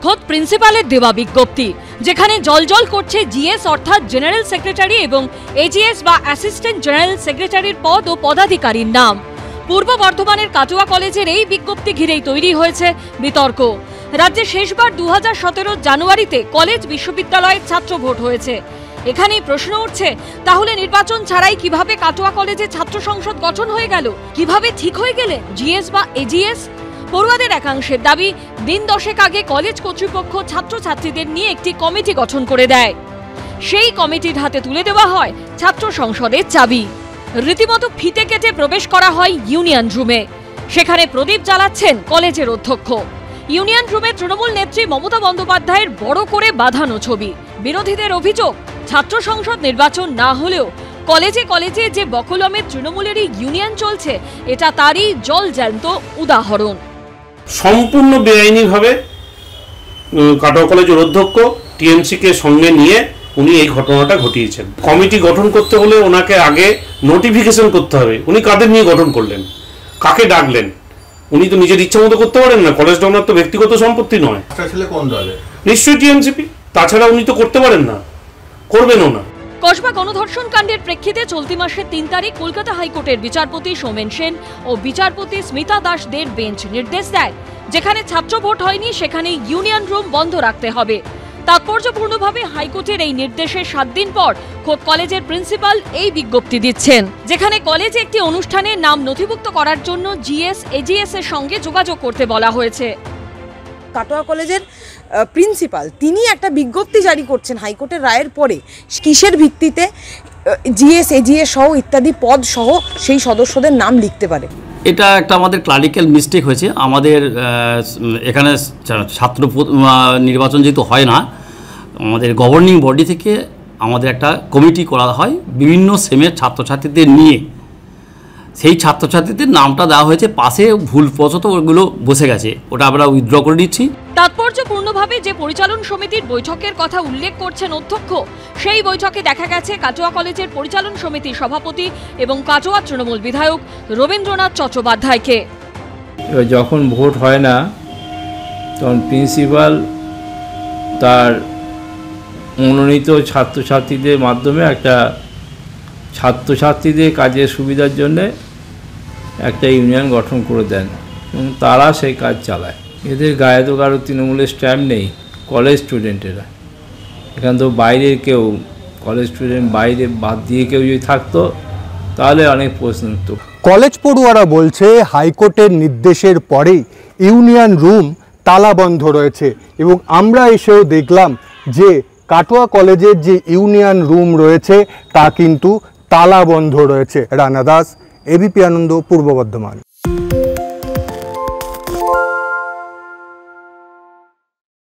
খোদ প্রিন্সিপালের দেওয়া বিজ্ঞপ্তি, যেখানে জলজল করছে জিএস অর্থাৎ জেনারেল সেক্রেটারি এবং এজিএস বা অ্যাসিস্ট্যান্ট জেনারেল সেক্রেটারির পদ ও পদাধিকারীর নাম। পূর্ব বর্ধমানের কাটোয়া কলেজের এই বিজ্ঞপ্তি ঘিরেই তৈরি হয়েছে বিতর্ক। রাজ্যে শেষবার 2017 জানুয়ারিতে কলেজ বিশ্ববিদ্যালয়ের ছাত্র ভোট হয়েছে। এখানেই প্রশ্ন উঠছে, তাহলে নির্বাচন ছাড়াই কিভাবে কাটোয়া কলেজে ছাত্র সংসদ গঠন হয়ে গেল? কিভাবে ঠিক হয়ে গেলেন জিএস বা এজিএস? পড়ুয়াদের একাংশের দাবি, দিন 10 আগে কলেজ কর্তৃপক্ষ ছাত্রছাত্রীদের নিয়ে একটি কমিটি গঠন করে দেয়। সেই কমিটির হাতে তুলে দেওয়া হয় ছাত্র সংসদের চাবি। রীতিমতো ফিতে কেটে প্রবেশ করা হয় ইউনিয়ন রুমে। সেখানে প্রদীপ জ্বালাচ্ছেন কলেজের অধ্যক্ষ। ইউনিয়ন রুমে তৃণমূল নেত্রী মমতা বন্দ্যোপাধ্যায়ের বড় করে বাঁধানো ছবি। বিরোধীদের অভিযোগ, ছাত্র সংসদ নির্বাচন না হলেও কলেজে কলেজে যে বকলমে তৃণমূলেরই ইউনিয়ন চলছে, এটা তারই জলজ্যান্ত উদাহরণ। সম্পূর্ণ বেআইনিভাবে কাটোয়া কলেজের অধ্যক্ষ টিএমসিকে সঙ্গে নিয়ে উনি এই ঘটনাটা ঘটিয়েছেন। কমিটি গঠন করতে হলে ওনাকে আগে নোটিফিকেশন করতে হবে। উনি কাদের নিয়ে গঠন করলেন, কাকে ডাকলেন? উনি তো নিজের ইচ্ছা মতো করতে পারেন না। কলেজটা ওনার তো ব্যক্তিগত সম্পত্তি নয়। নিশ্চয়ই টিএমসিপি, তাছাড়া উনি তো করতে পারেন না, করবেনও না। কসবা গণধর্ষণ কাণ্ডের প্রেক্ষিতে চলতি মাসের 3 তারিখ কলকাতা হাইকোর্টের বিচারপতি সৌমেন সেন ও বিচারপতি স্মিতা দাসদের বেঞ্চ নির্দেশ দেয়, যেখানে ছাত্র ভোট হয়নি সেখানে ইউনিয়ন রুম বন্ধ রাখতে হবে। তাৎপর্যপূর্ণভাবে হাইকোর্টের এই নির্দেশের 7 দিন পর খোদ কলেজের প্রিন্সিপাল এই বিজ্ঞপ্তি দিচ্ছেন, যেখানে কলেজে একটি অনুষ্ঠানে নাম নথিভুক্ত করার জন্য জিএস এজিএস এর সঙ্গে যোগাযোগ করতে বলা হয়েছে। কাটোয়া কলেজের প্রিন্সিপাল তিনি একটা বিজ্ঞপ্তি জারি করছেন হাইকোর্টের রায়ের পরে, কিসের ভিত্তিতে জিএস এজিএস সহ ইত্যাদি পদ সহ সেই সদস্যদের নাম লিখতে পারে? এটা একটা আমাদের ক্লারিক্যাল মিস্টেক হয়েছে। আমাদের এখানে ছাত্র নির্বাচন যেহেতু হয় না, আমাদের গভর্নিং বডি থেকে আমাদের একটা কমিটি করা হয় বিভিন্ন সেমের ছাত্রছাত্রীদের নিয়ে। সেই ছাত্রছাত্রীদের নামটা দেওয়া হয়েছে, পাশে ভুলবশত ওগুলো বসে গেছে, ওটা আমরা উইথড্র করে দিচ্ছি। তাৎপর্যপূর্ণভাবে যে পরিচালন সমিতির বৈঠকের কথা উল্লেখ করছেন অধ্যক্ষ, সেই বৈঠকে দেখা গেছে কাটোয়া কলেজের পরিচালন সমিতির সভাপতি এবং কাটোয়া তৃণমূল বিধায়ক রবীন্দ্রনাথ চট্টোপাধ্যায়কে। যখন ভোট হয় না তখন প্রিন্সিপাল তার মনোনীত ছাত্রছাত্রীদের মাধ্যমে একটা ছাত্রছাত্রীদের কাজের সুবিধার জন্য একটা ইউনিয়ন গঠন করে দেন এবং তারা সেই কাজ চালায়। এদের গায়ে তো কারো তৃণমূলের স্ট্যাম্প নেই, কলেজ স্টুডেন্টেরা। এখান তো বাইরের কেউ, কলেজ স্টুডেন্ট বাইরে বাদ দিয়ে কেউ যদি থাকতো তাহলে অনেক প্রশ্ন উঠত। কলেজ পড়ুয়ারা বলছে হাইকোর্টের নির্দেশের পরেই ইউনিয়ন রুম তালা বন্ধ রয়েছে এবং আমরা এসেও দেখলাম যে কাটোয়া কলেজের যে ইউনিয়ন রুম রয়েছে তা কিন্তু তালা বন্ধ রয়েছে। রানা দাস, এবিপি আনন্দ, পূর্ব বর্ধমান।